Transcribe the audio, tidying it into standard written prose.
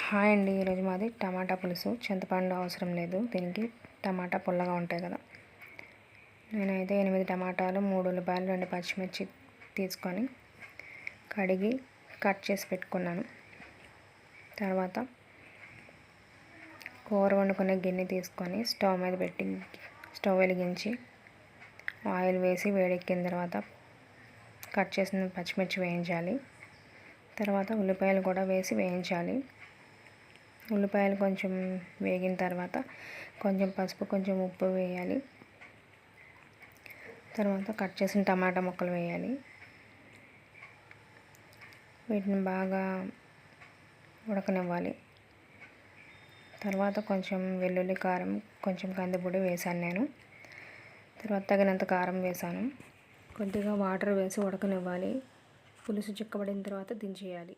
Hi అండి. ఈరోజు మాది టమాటా పులుసు. చింతపండు అవసరం లేదు దీనికి. టమాటా పుల్లగా ఉంటాయి కదా. నేనైతే 8 టమాటాలు, 3 ఉల్లిపాయలు, 2 పచ్చిమిర్చి తీసుకొని కడిగి కట్ చేసి పెట్టుకున్నాను. తర్వాత కూర వండుకునే గిన్నె తీసుకొని స్టవ్ మీద పెట్టి స్టవ్ వెలిగించి ఆయిల్ వేసి వేడెక్కిన తర్వాత కట్ చేసిన పచ్చిమిర్చి వేయించాలి. తర్వాత ఉల్లిపాయలు కూడా వేసి వేయించాలి. ఉల్లిపాయలు కొంచెం వేగిన తర్వాత కొంచెం పసుపు, కొంచెం ఉప్పు వేయాలి. తర్వాత కట్ చేసిన టమాటా ముక్కలు వేయాలి. వీటిని బాగా ఉడకనివ్వాలి. తర్వాత కొంచెం వెల్లుల్లి కారం, కొంచెం కందిపొడి వేసాను నేను. తర్వాత తగినంత కారం వేసాను. కొద్దిగా వాటర్ వేసి ఉడకనివ్వాలి. పులుసు చిక్కబడిన తర్వాత దించేయాలి.